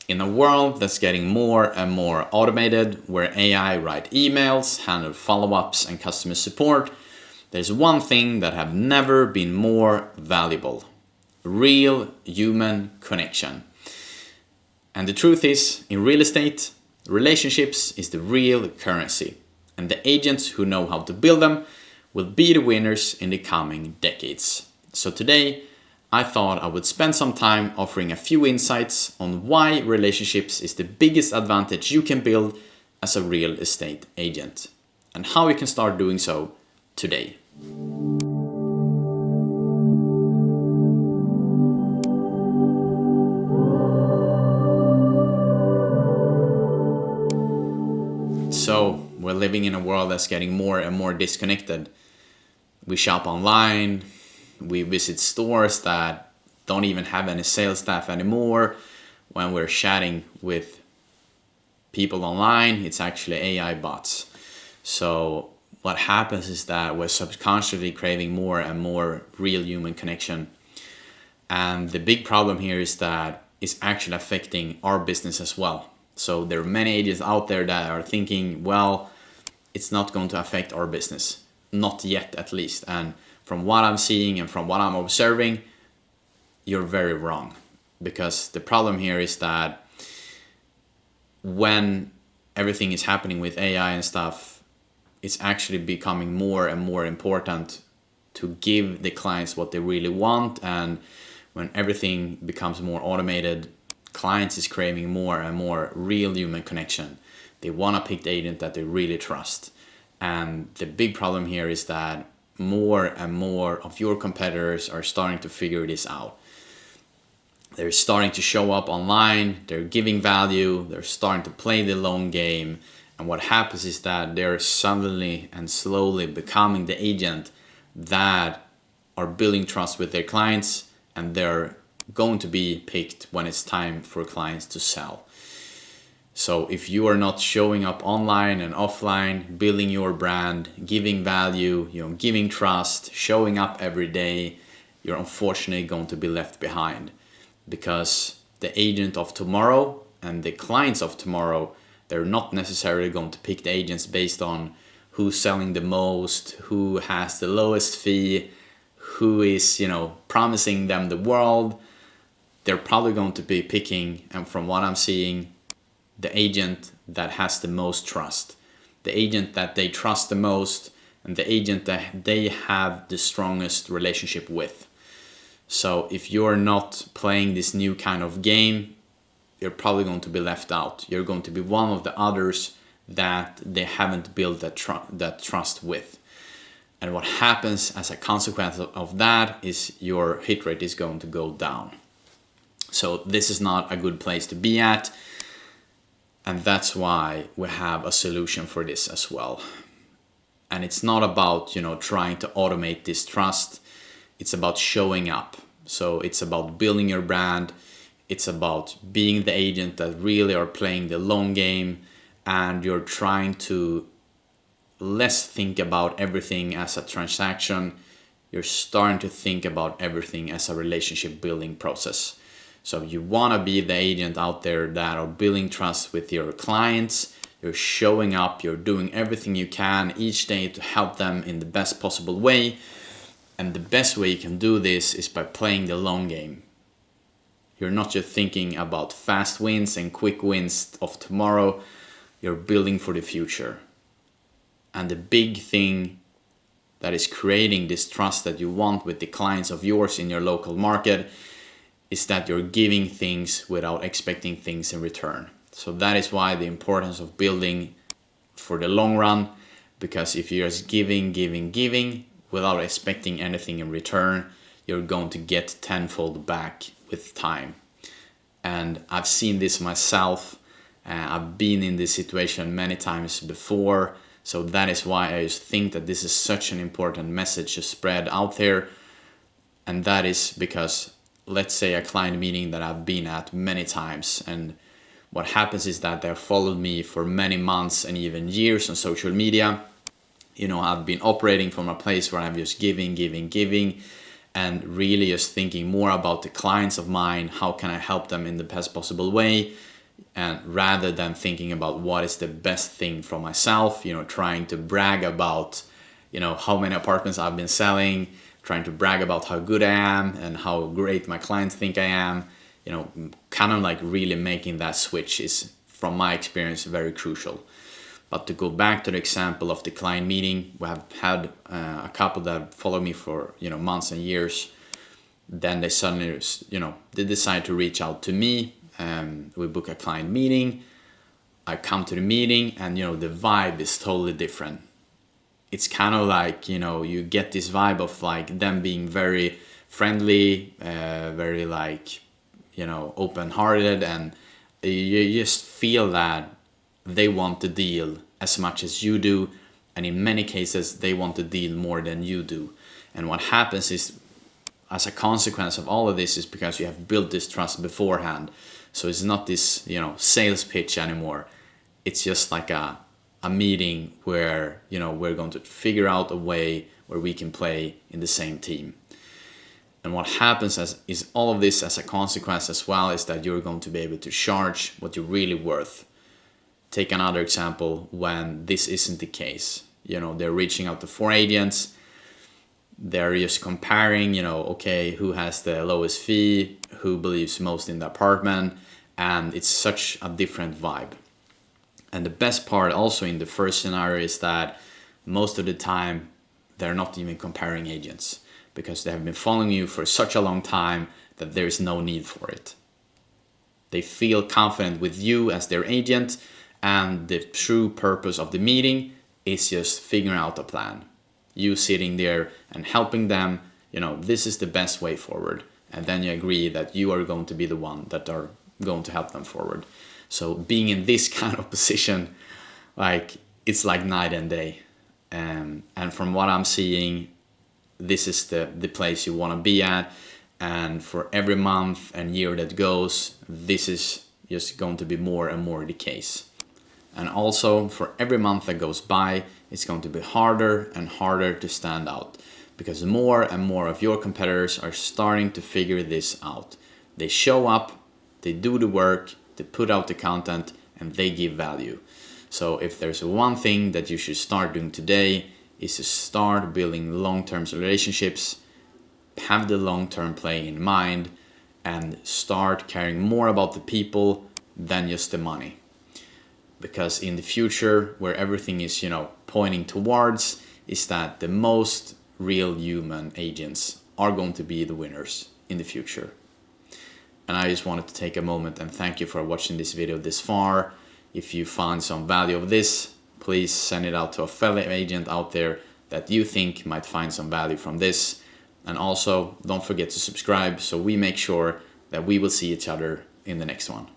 In a world that's getting more and more automated, where AI write emails, handle follow-ups and customer support, there's one thing that have never been more valuable: real human connection. And the truth is, in real estate, relationships is the real currency, and the agents who know how to build them will be the winners in the coming decades. So today, I thought I would spend some time offering a few insights on why relationships is the biggest advantage you can build as a real estate agent, and how you can start doing so today. So, we're living in a world that's getting more and more disconnected. We shop online, we visit stores that don't even have any sales staff anymore. When we're chatting with people online, it's actually AI bots. So what happens is that we're subconsciously craving more and more real human connection. And the big problem here is that it's actually affecting our business as well. So there are many agents out there that are thinking, well, it's not going to affect our business. Not yet, at least. And from what I'm seeing and from what I'm observing, you're very wrong. Because the problem here is that when everything is happening with AI and stuff, it's actually becoming more and more important to give the clients what they really want. And when everything becomes more automated, clients is craving more and more real human connection. They want to pick the agent that they really trust. And the big problem here is that more and more of your competitors are starting to figure this out. They're starting to show up online, they're giving value, they're starting to play the long game. And what happens is that they're suddenly and slowly becoming the agent that are building trust with their clients, and they're going to be picked when it's time for clients to sell. So if you are not showing up online and offline, building your brand, giving value, giving trust, showing up every day, you're unfortunately going to be left behind. Because the agent of tomorrow and the clients of tomorrow, they're not necessarily going to pick the agents based on who's selling the most, who has the lowest fee, who is, promising them the world. They're probably going to be picking, and from what I'm seeing, the agent that has the most trust, the agent that they trust the most, and the agent that they have the strongest relationship with. So if you're not playing this new kind of game, you're probably going to be left out. You're going to be one of the others that they haven't built that trust with. And what happens as a consequence of that is your hit rate is going to go down. So this is not a good place to be at. And that's why we have a solution for this as well. And it's not about, trying to automate this trust. It's about showing up. So it's about building your brand. It's about being the agent that really are playing the long game, and you're trying to less think about everything as a transaction. You're starting to think about everything as a relationship building process. So you want to be the agent out there that are building trust with your clients. You're showing up, you're doing everything you can each day to help them in the best possible way. And the best way you can do this is by playing the long game. You're not just thinking about fast wins and quick wins of tomorrow. You're building for the future. And the big thing that is creating this trust that you want with the clients of yours in your local market is that you're giving things without expecting things in return. So that is why the importance of building for the long run, because if you're just giving without expecting anything in return, you're going to get tenfold back with time. And I've seen this myself. I've been in this situation many times before. So that is why I just think that this is such an important message to spread out there. And that is because, let's say, a client meeting that I've been at many times, and what happens is that they've followed me for many months and even years on social media. I've been operating from a place where I'm just giving, and really just thinking more about the clients of mine, how can I help them in the best possible way, and rather than thinking about what is the best thing for myself, trying to brag about, how many apartments I've been selling, trying to brag about how good I am and how great my clients think I am, kind of like really making that switch is, from my experience, very crucial. But to go back to the example of the client meeting, we have had a couple that follow me for months and years. Then they suddenly they decide to reach out to me. We book a client meeting. I come to the meeting, and the vibe is totally different. It's kind of like you get this vibe of like them being very friendly, very like open-hearted, and you just feel that they want to deal as much as you do, and in many cases they want to deal more than you do. And what happens is, as a consequence of all of this, is because you have built this trust beforehand. So it's not this sales pitch anymore. It's just like a meeting where we're going to figure out a way where we can play in the same team. And what happens is all of this as a consequence as well is that you're going to be able to charge what you're really worth. Take another example when this isn't the case. They're reaching out to 4 agents. They're just comparing, okay, who has the lowest fee, who believes most in the apartment, and it's such a different vibe. And the best part also in the first scenario is that most of the time they're not even comparing agents, because they have been following you for such a long time that there is no need for it. They feel confident with you as their agent, and the true purpose of the meeting is just figuring out a plan. You sitting there and helping them, this is the best way forward. And then you agree that you are going to be the one that are going to help them forward. So being in this kind of position, it's like night and day. And from what I'm seeing, this is the place you want to be at. And for every month and year that goes, this is just going to be more and more the case. And also, for every month that goes by, it's going to be harder and harder to stand out, because more and more of your competitors are starting to figure this out. They show up, they do the work, they put out the content, and they give value. So if there's one thing that you should start doing today, is to start building long-term relationships, have the long-term play in mind, and start caring more about the people than just the money. Because in the future, where everything is, pointing towards, is that the most real human agents are going to be the winners in the future. And I just wanted to take a moment and thank you for watching this video this far. If you found some value of this, please send it out to a fellow agent out there that you think might find some value from this. And also, don't forget to subscribe so we make sure that we will see each other in the next one.